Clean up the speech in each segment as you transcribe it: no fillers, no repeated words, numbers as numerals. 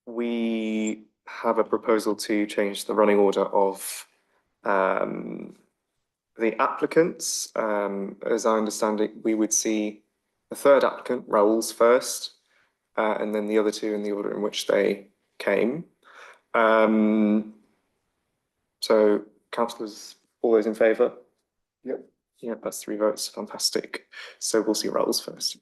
we have a proposal to change the running order of the applicants. As I understand it, we would see the third applicant, Raoul's first, and then the other two in the order in which they came. So councillors, all those in favour? Yep. Yeah, that's 3 votes. Fantastic. So we'll see Raoul's first.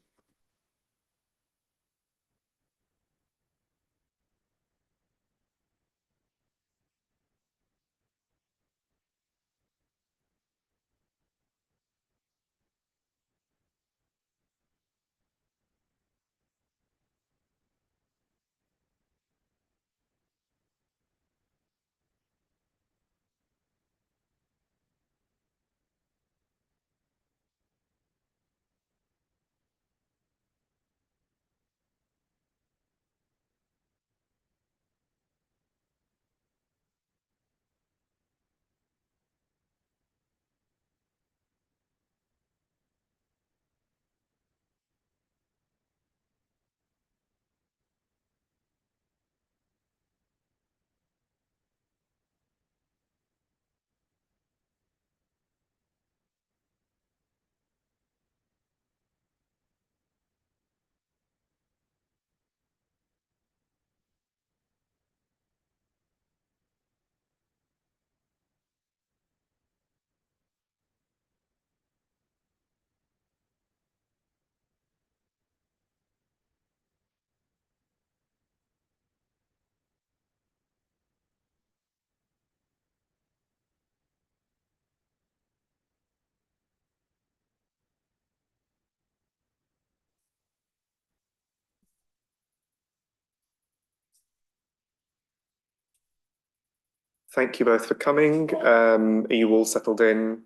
Thank you both for coming. Are you all settled in?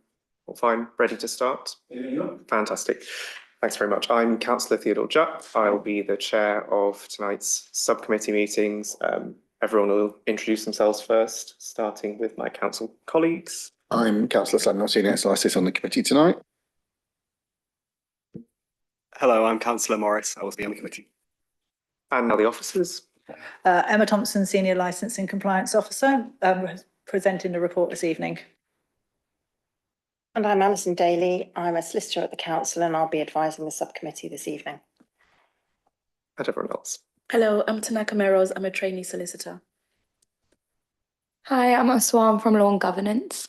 All fine, ready to start? Yeah. Fantastic. Thanks very much. I'm Councillor Theodore Jupp. I'll be the chair of tonight's subcommittee meetings. Everyone will introduce themselves first, starting with my council colleagues. I'm Councillor Samuel Senior, so I sit on the committee tonight. Hello, I'm Councillor Morris. I will be on the committee. And now the officers. Emma Thompson, Senior Licensing Compliance Officer, presenting the report this evening. And I'm Alison Daly. I'm a solicitor at the council and I'll be advising the subcommittee this evening. And everyone else. Hello, I'm Tanaka Meros. I'm a trainee solicitor. Hi, I'm Aswan from Law and Governance.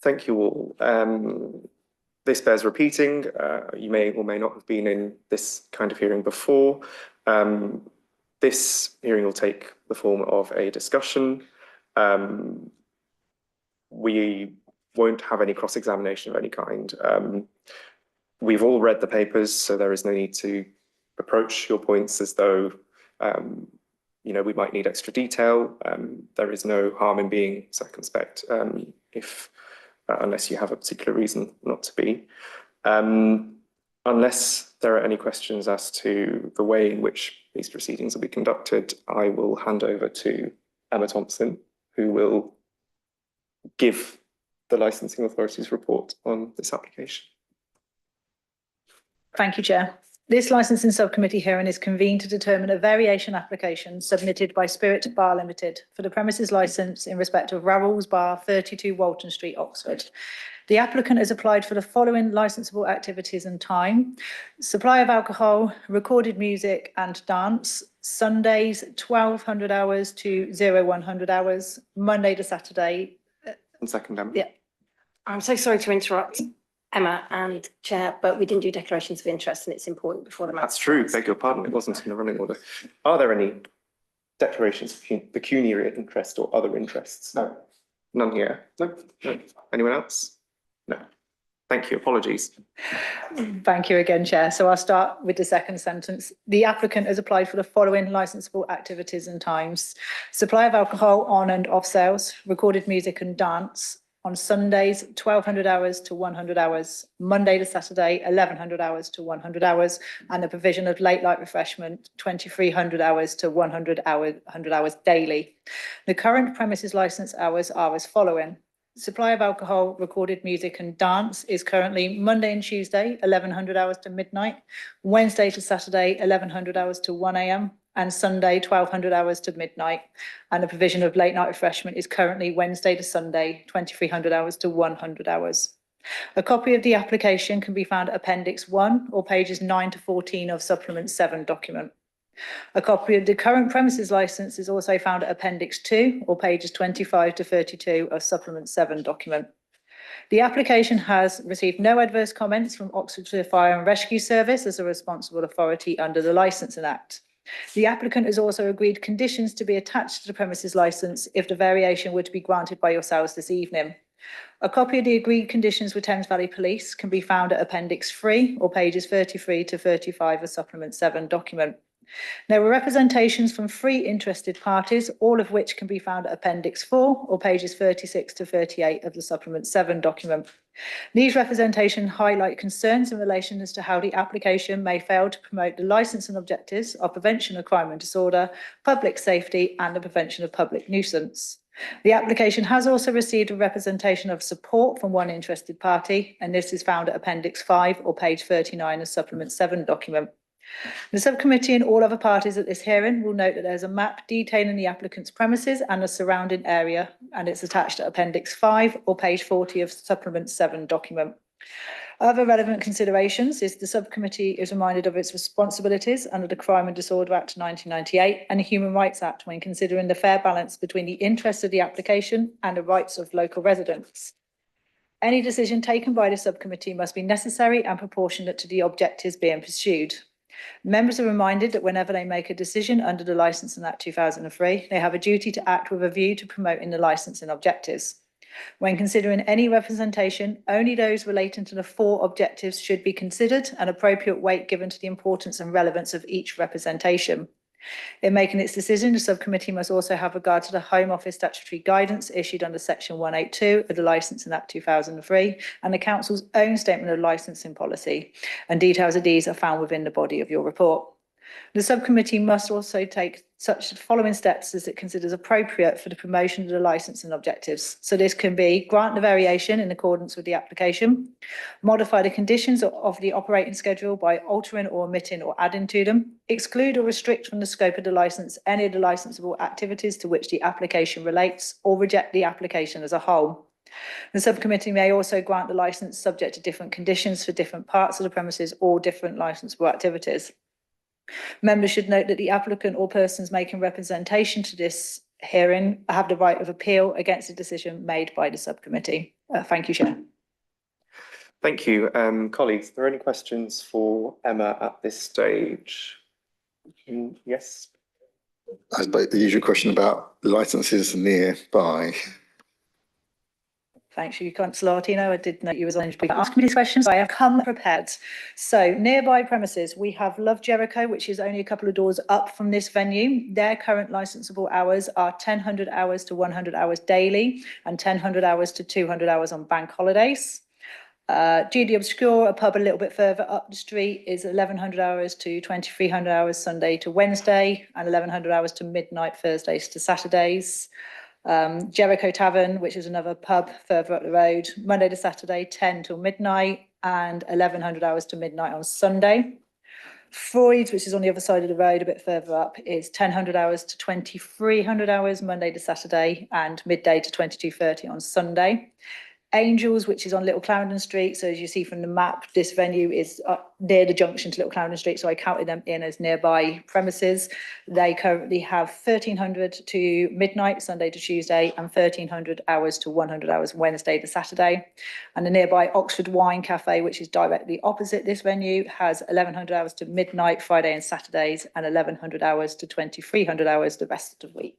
Thank you all. This bears repeating. You may or may not have been in this kind of hearing before. This hearing will take the form of a discussion. We won't have any cross-examination of any kind. We've all read the papers, so there is no need to approach your points as though we might need extra detail. There is no harm in being circumspect unless you have a particular reason not to be. Unless there are any questions as to the way in which these proceedings will be conducted, I will hand over to Emma Thompson, who will give the licensing authority's report on this application. Thank you, Chair. This licensing subcommittee hearing is convened to determine a variation application submitted by Spirit Bar Limited for the premises licence in respect of Raoul's Bar, 32 Walton Street, Oxford. The applicant has applied for the following licensable activities and time: supply of alcohol, recorded music and dance, Sundays 1200 hours to 0100 hours, Monday to Saturday. And second, Emma. Yeah, I'm so sorry to interrupt Emma and Chair, but we didn't do declarations of interest and it's important before the matter. That's true, beg your pardon, it wasn't in the running order. Are there any declarations of pecuniary interest or other interests? No. None here? No. Anyone else? No. Thank you, apologies. Thank you again, Chair. So I'll start with the second sentence. The applicant has applied for the following licensable activities and times: supply of alcohol on and off sales, recorded music and dance, on Sundays 1200 hours to 100 hours, Monday to Saturday 1100 hours to 100 hours, and the provision of late light refreshment 2300 hours to 100 hours daily. The current premises licence hours are as following: supply of alcohol, recorded music and dance is currently Monday and Tuesday 1100 hours to midnight, Wednesday to Saturday 1100 hours to 1 a.m, and Sunday 1200 hours to midnight. And the provision of late night refreshment is currently Wednesday to Sunday, 2300 hours to 100 hours. A copy of the application can be found at Appendix 1 or pages 9 to 14 of Supplement 7 document. A copy of the current premises licence is also found at Appendix 2 or pages 25 to 32 of Supplement 7 document. The application has received no adverse comments from Oxfordshire Fire and Rescue Service as a responsible authority under the Licensing Act. The applicant has also agreed conditions to be attached to the premises licence if the variation were to be granted by yourselves this evening. A copy of the agreed conditions with Thames Valley Police can be found at Appendix 3 or pages 33 to 35 of Supplement 7 document. There were representations from 3 interested parties, all of which can be found at Appendix 4 or pages 36 to 38 of the Supplement 7 document. These representations highlight concerns in relation as to how the application may fail to promote the licensing objectives of prevention of crime and disorder, public safety and the prevention of public nuisance. The application has also received a representation of support from 1 interested party, and this is found at Appendix 5 or page 39 of Supplement 7 document. The subcommittee and all other parties at this hearing will note that there's a map detailing the applicant's premises and the surrounding area, and it's attached to Appendix 5 or page 40 of Supplement 7 document. Other relevant considerations is the subcommittee is reminded of its responsibilities under the Crime and Disorder Act 1998 and the Human Rights Act when considering the fair balance between the interests of the application and the rights of local residents. Any decision taken by the subcommittee must be necessary and proportionate to the objectives being pursued. Members are reminded that whenever they make a decision under the Licensing Act 2003, they have a duty to act with a view to promoting the licensing objectives. When considering any representation, only those relating to the 4 objectives should be considered and appropriate weight given to the importance and relevance of each representation. In making its decision, the subcommittee must also have regard to the Home Office statutory guidance issued under Section 182 of the Licensing Act 2003 and the Council's own statement of licensing policy, and details of these are found within the body of your report. The subcommittee must also take such following steps as it considers appropriate for the promotion of the licensing objectives. So this can be grant the variation in accordance with the application, modify the conditions of the operating schedule by altering or omitting or adding to them, exclude or restrict from the scope of the licence any of the licensable activities to which the application relates, or reject the application as a whole. The subcommittee may also grant the licence subject to different conditions for different parts of the premises or different licensable activities. Members should note that the applicant or persons making representation to this hearing have the right of appeal against the decision made by the subcommittee. Thank you, Chair. Thank you. Colleagues, are there any questions for Emma at this stage? Yes. I suppose the usual question about licenses nearby. Thank you, Councillor Martino. I did note you was on asking me these questions. I have come prepared. So nearby premises, we have Love Jericho, which is only a couple of doors up from this venue. Their current licensable hours are 1,000 hours to 100 hours daily and 1,000 hours to 200 hours on bank holidays. GD Obscure, a pub a little bit further up the street, is 1,100 hours to 2,300 hours Sunday to Wednesday and 1,100 hours to midnight Thursdays to Saturdays. Jericho Tavern, which is another pub further up the road, Monday to Saturday, 10 till midnight and 1,100 hours to midnight on Sunday. Freud's, which is on the other side of the road, a bit further up, is 1,000 hours to 2,300 hours Monday to Saturday and midday to 22:30 on Sunday. Angels, which is on Little Clarendon Street. So as you see from the map, this venue is near the junction to Little Clarendon Street. So I counted them in as nearby premises. They currently have 1,300 to midnight, Sunday to Tuesday, and 1,300 hours to 100 hours Wednesday to Saturday. And the nearby Oxford Wine Cafe, which is directly opposite this venue, has 1,100 hours to midnight, Friday and Saturdays, and 1,100 hours to 2,300 hours the rest of the week.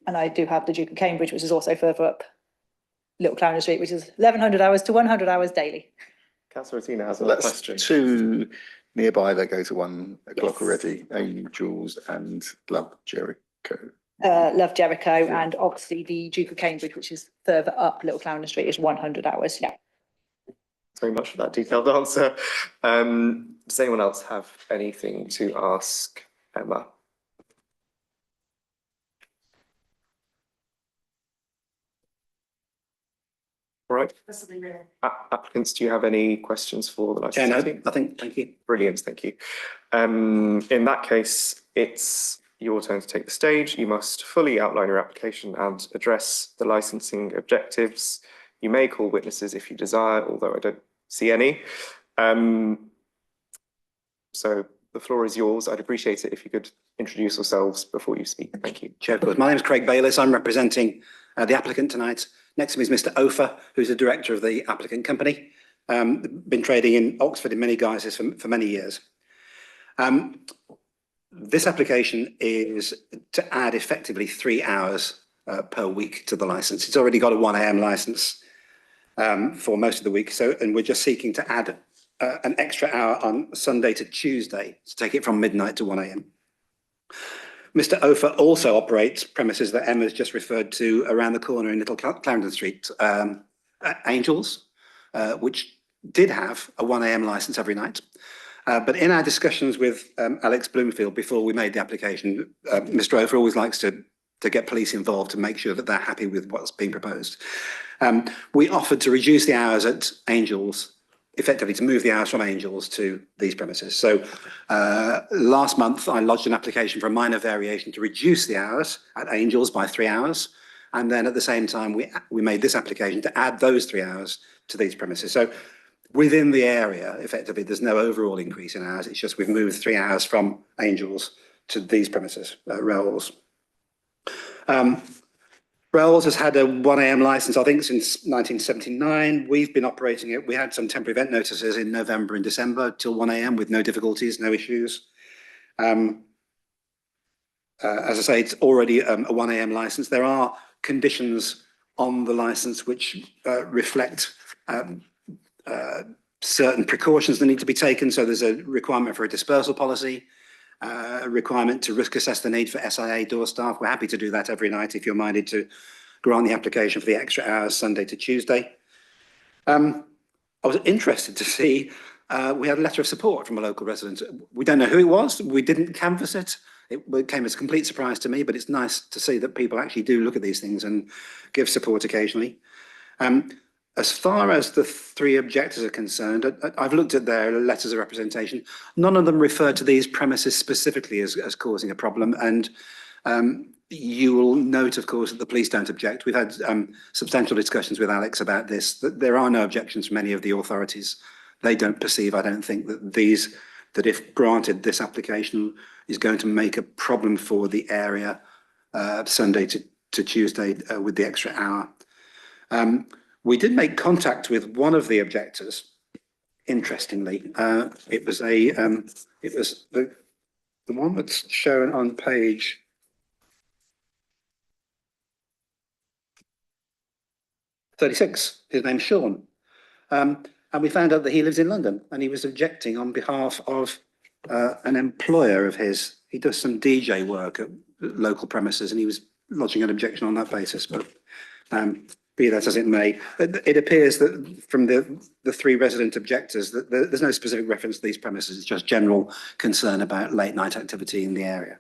And I do have the Duke of Cambridge, which is also further up Little Clarendon Street, which is 1,100 hours to 100 hours daily. Councillor Tina has a That's question. 2 nearby that go to 1 o'clock already. Angels and Love Jericho. Love Jericho and obviously the Duke of Cambridge, which is further up Little Clarendon Street, is 100 hours. Yeah. Thanks very much for that detailed answer. Does anyone else have anything to ask Emma? All right. Applicants, do you have any questions for the Chair, no, licensing team? nothing. Thank you. Brilliant, thank you. In that case, it's your turn to take the stage. You must fully outline your application and address the licensing objectives. You may call witnesses if you desire, although I don't see any. So the floor is yours. I'd appreciate it if you could introduce yourselves before you speak. Thank you. Chair, of course. My name is Craig Bayliss. I'm representing the applicant tonight. Next to me is Mr. Ofer, who's the director of the applicant company. Been trading in Oxford in many guises for many years. This application is to add effectively 3 hours per week to the license. It's already got a 1 a.m. license for most of the week. And we're just seeking to add an extra hour on Sunday to Tuesday to take it from midnight to 1 a.m. Mr. Ofer also operates premises that Emma's just referred to around the corner in Little Clarendon Street, Angels, which did have a 1 a.m. license every night. But in our discussions with Alex Bloomfield before we made the application, Mr. Ofer always likes to get police involved to make sure that they're happy with what's being proposed. We offered to reduce the hours at Angels, effectively to move the hours from Angels to these premises. So last month, I lodged an application for a minor variation to reduce the hours at Angels by 3 hours. And then at the same time, we made this application to add those 3 hours to these premises. So within the area, effectively, there's no overall increase in hours. It's just we've moved 3 hours from Angels to these premises, Raoul's. Raoul's has had a 1 a.m. license, I think, since 1979. We've been operating it. We had some temporary event notices in November and December till 1 a.m. with no difficulties, no issues. As I say, it's already a 1 a.m. license. There are conditions on the license which reflect certain precautions that need to be taken. So there's a requirement for a dispersal policy, a requirement to risk assess the need for SIA door staff. We're happy to do that every night if you're minded to grant the application for the extra hours Sunday to Tuesday. I was interested to see we had a letter of support from a local resident. We don't know who it was. We didn't canvass it. It came as a complete surprise to me, but it's nice to see that people actually do look at these things and give support occasionally. As far as the 3 objectors are concerned, I've looked at their letters of representation. None of them refer to these premises specifically as causing a problem. And you will note, of course, that the police don't object. We've had substantial discussions with Alex about this, that there are no objections from any of the authorities. They don't perceive, I don't think, that if granted, this application is going to make a problem for the area Sunday to Tuesday with the extra hour. We did make contact with one of the objectors. Interestingly, it was the one that's shown on page 36. His name's Sean, and we found out that he lives in London, and he was objecting on behalf of an employer of his. He does some DJ work at local premises, and he was lodging an objection on that basis. But be that as it may, it appears that from the 3 resident objectors that there's no specific reference to these premises. It's just general concern about late night activity in the area.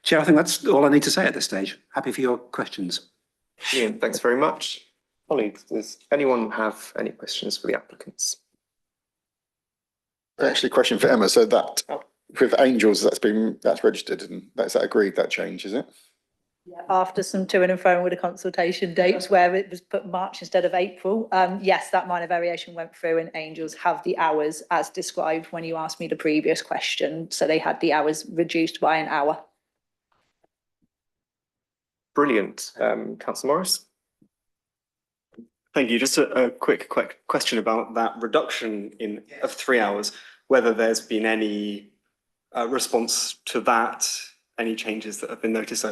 Chair, I think that's all I need to say at this stage. Happy for your questions. Ian, thanks very much. Colleagues, does anyone have any questions for the applicants? Actually, question for Emma. So that with Angels, that's registered and that's agreed, that change, is it? After some to and fro with the consultation dates where it was put March instead of April, yes, that minor variation went through and Angels have the hours as described when you asked me the previous question. So they had the hours reduced by an hour. Brilliant. Councillor Morris? Thank you. Just a quick question about that reduction of 3 hours, whether there's been any response to that, any changes that have been noticed,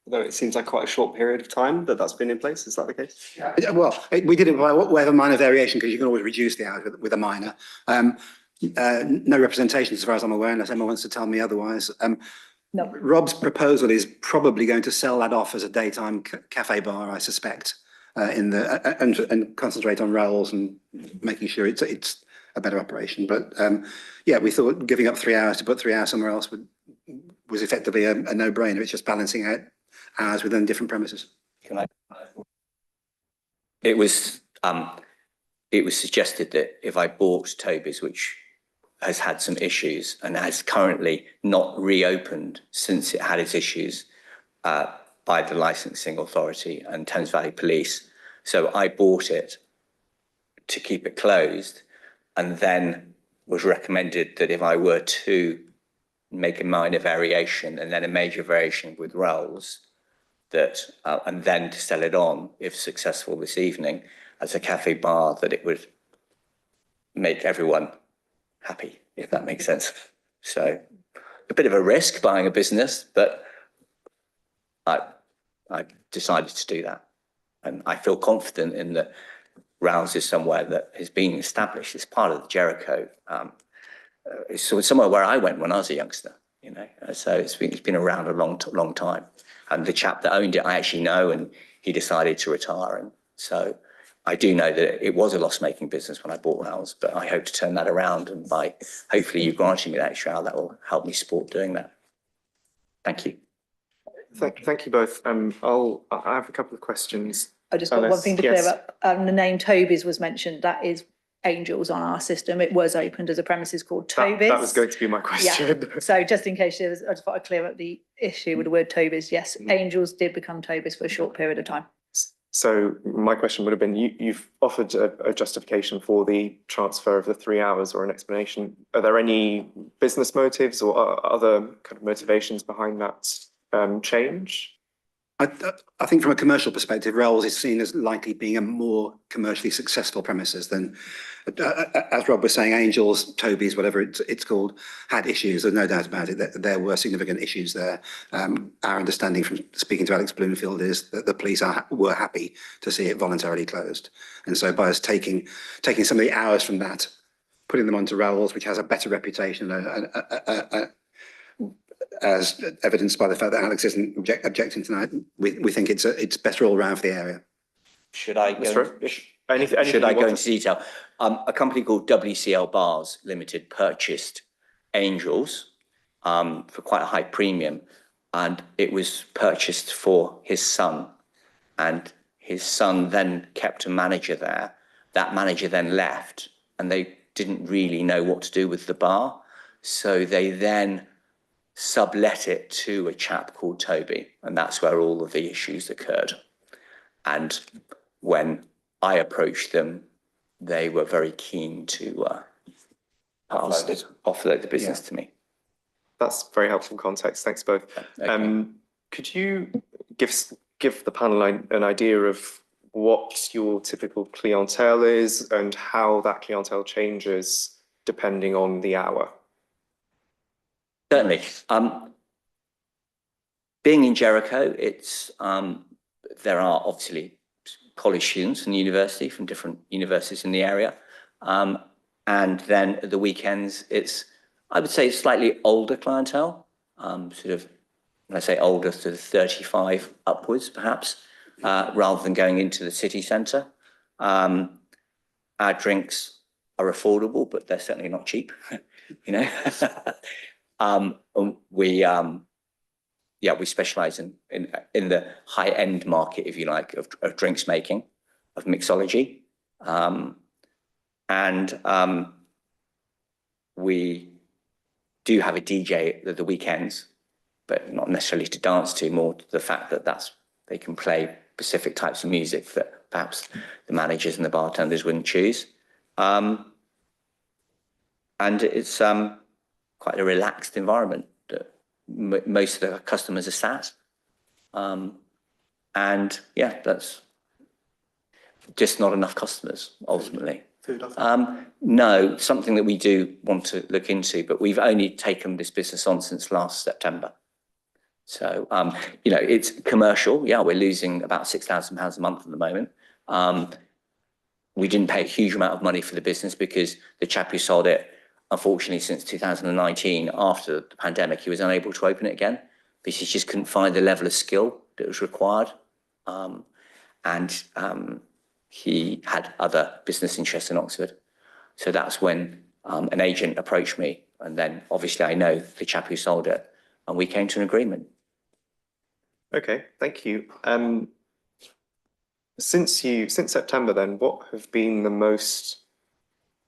though it seems like quite a short period of time that's been in place. Is that the case? Yeah, well, we did it by whatever minor variation, because you can always reduce the hours with a minor. No representation as far as I'm aware, unless Emma wants to tell me otherwise. No. Rob's proposal is probably going to sell that off as a daytime cafe bar, I suspect, and concentrate on Raoul's and making sure it's a better operation. But yeah, we thought giving up 3 hours to put 3 hours somewhere else was effectively a no-brainer. It's just balancing out hours within different premises. it was suggested that if I bought Toby's, which has had some issues and has currently not reopened since it had its issues by the licensing authority and Thames Valley Police. So I bought it to keep it closed, and then was recommended that if I were to make a minor variation and then a major variation with rolls, that and then to sell it on, if successful this evening, as a cafe bar, that it would make everyone happy, if that makes sense. So a bit of a risk buying a business, but I decided to do that. And I feel confident in that Rouse is somewhere that has been established. It's part of the Jericho. It's somewhere where I went when I was a youngster, you know. So it's been around a long time. And the chap that owned it, I actually know, and he decided to retire. And so I do know that it was a loss-making business when I bought Rouse, but I hope to turn that around. And by hopefully you granting me that extra hour, that will help me support doing that. Thank you. Thank you both. I have a couple of questions. I just got one thing to clear Yes. up. The name Toby's was mentioned. That is Angels on our system. It was opened as a premises called Toby's. That was going to be my question. So just in case there was, I just thought I'd clear up the issue with the word Toby's. Yes, Angels did become Toby's for a short period of time. So my question would have been, you've offered a justification for the transfer of the 3 hours or an explanation. Are there any business motives or other kind of motivations behind that change? I think from a commercial perspective, Rolls is seen as likely being a more commercially successful premises than, as Rob was saying, Angels, Toby's, whatever it's called, had issues. There's no doubt about it. There were significant issues there. Our understanding from speaking to Alex Bloomfield is that the police were happy to see it voluntarily closed. And so by us taking some of the hours from that, putting them onto Rolls, which has a better reputation, as evidenced by the fact that Alex isn't objecting tonight, we think it's better all round for the area. Should I go? Anything Should I you go want into detail? A company called WCL Bars Limited purchased Angels for quite a high premium, and it was purchased for his son, and his son then kept a manager there. That manager then left, and they didn't really know what to do with the bar, so they then sublet it to a chap called Toby, and that's where all of the issues occurred. And when I approached them, they were very keen to offload the business to me. That's very helpful context. Thanks both. Okay. Could you give the panel an idea of what your typical clientele is and how that clientele changes depending on the hour? Certainly. Being in Jericho, it's there are obviously college students in the university from different universities in the area. And then at the weekends, I would say slightly older clientele, sort of, when I say older, sort of 35 upwards, perhaps, rather than going into the city centre. Our drinks are affordable, but they're certainly not cheap, you know. We specialise in the high end market, if you like, of drinks making, of mixology, and we do have a DJ at the weekends, but not necessarily to dance to, more to the fact that they can play specific types of music that perhaps the managers and the bartenders wouldn't choose, and it's quite a relaxed environment that most of the customers are sat. And yeah, that's just not enough customers, ultimately. No, something that we do want to look into, but we've only taken this business on since last September. So, you know, it's commercial. Yeah, we're losing about £6,000 a month at the moment. We didn't pay a huge amount of money for the business because the chap who sold it, unfortunately, since 2019, after the pandemic, he was unable to open it again because he just couldn't find the level of skill that was required. He had other business interests in Oxford. So that's when an agent approached me. And then obviously I know the chap who sold it, and we came to an agreement. Okay, thank you. Since September then, what have been the most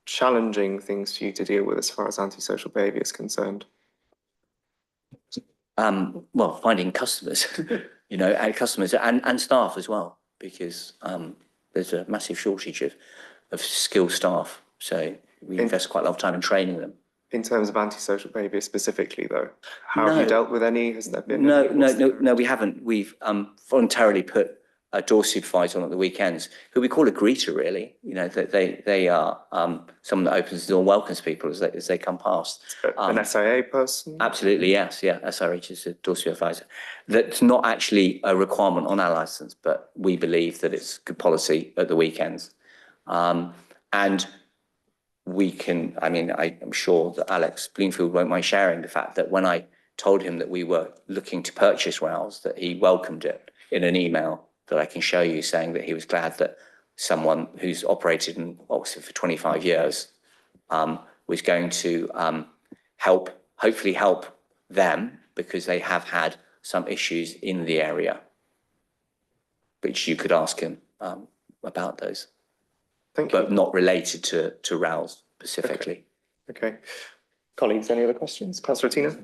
challenging things for you to deal with as far as antisocial behaviour is concerned? Well, finding customers, you know, and customers and staff as well, because there's a massive shortage of skilled staff. So we invest quite a lot of time in training them. In terms of antisocial behaviour specifically, though, how have you No. dealt with any? Has there been No, any? no, we haven't. We've voluntarily put a door supervisor on at the weekends, who we call a greeter, really. You know, that they are someone that opens the door and welcomes people as they come past. An SIA person? Absolutely, yes, yeah. SRH is a door supervisor. That's not actually a requirement on our licence, but we believe that it's good policy at the weekends. And we can, I mean, I'm sure that Alex Bloomfield won't mind sharing the fact that when I told him that we were looking to purchase Rouse, that he welcomed it in an email that I can show you, saying that he was glad that someone who's operated in Oxford for 25 years was going to hopefully help them, because they have had some issues in the area, which you could ask him about those. Thank you. But not related to Rouse specifically. Okay. Colleagues, any other questions? Councillor Tina?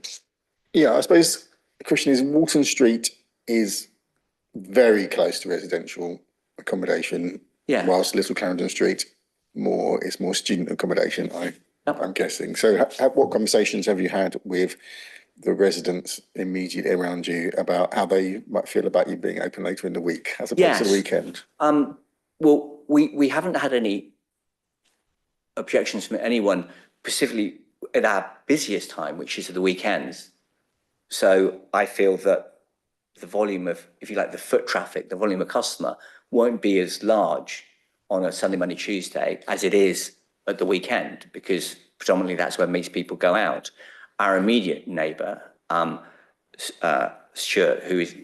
Yeah, I suppose the question is, Walton Street is very close to residential accommodation. Yeah. Whilst Little Clarendon Street is more student accommodation, I'm guessing. So what conversations have you had with the residents immediately around you about how they might feel about you being open later in the week as opposed to the weekend? Well, we haven't had any objections from anyone, specifically at our busiest time, which is at the weekends. So I feel that the volume of, if you like, the foot traffic, the volume of customer won't be as large on a Sunday, Monday, Tuesday as it is at the weekend, because predominantly that's where most people go out. Our immediate neighbour, Stuart, who is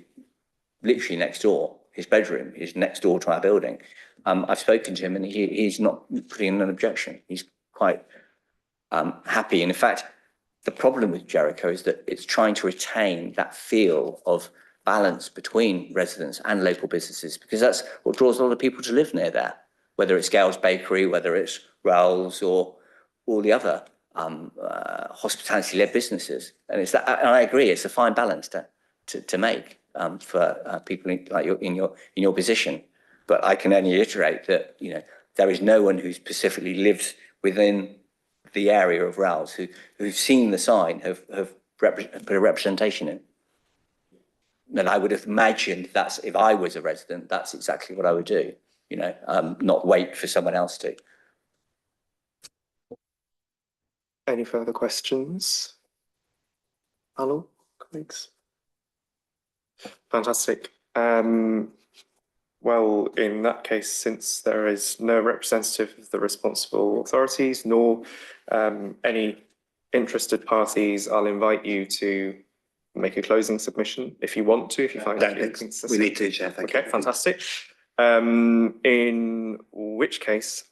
literally next door, his bedroom is next door to our building. I've spoken to him and he's not putting in an objection. He's quite happy. And in fact, the problem with Jericho is that it's trying to retain that feel of balance between residents and local businesses, because that's what draws a lot of people to live near there, whether it's Gale's Bakery, whether it's Raoul's or all the other hospitality-led businesses. And it's that, and I agree, it's a fine balance to make for people in your position. But I can only iterate that, you know, there is no one who specifically lives within the area of Raoul's who've seen the sign, have put a representation in. And I would have imagined that's, if I was a resident, that's exactly what I would do, you know, not wait for someone else to. Any further questions? Hello, colleagues? Fantastic. Well, in that case, since there is no representative of the responsible authorities nor any interested parties, I'll invite you to make a closing submission if you want to, if you find we need to, Chair. Thank you. Okay, fantastic. In which case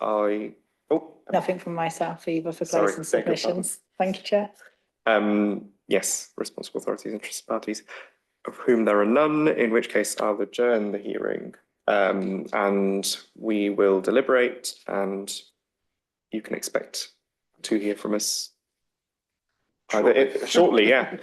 Nothing from myself either for Sorry, closing beg your pardon. submissions. Thank you, Chair. yes, responsible authorities, interested parties, of whom there are none, in which case I'll adjourn the hearing. And we will deliberate, and you can expect to hear from us shortly, yeah.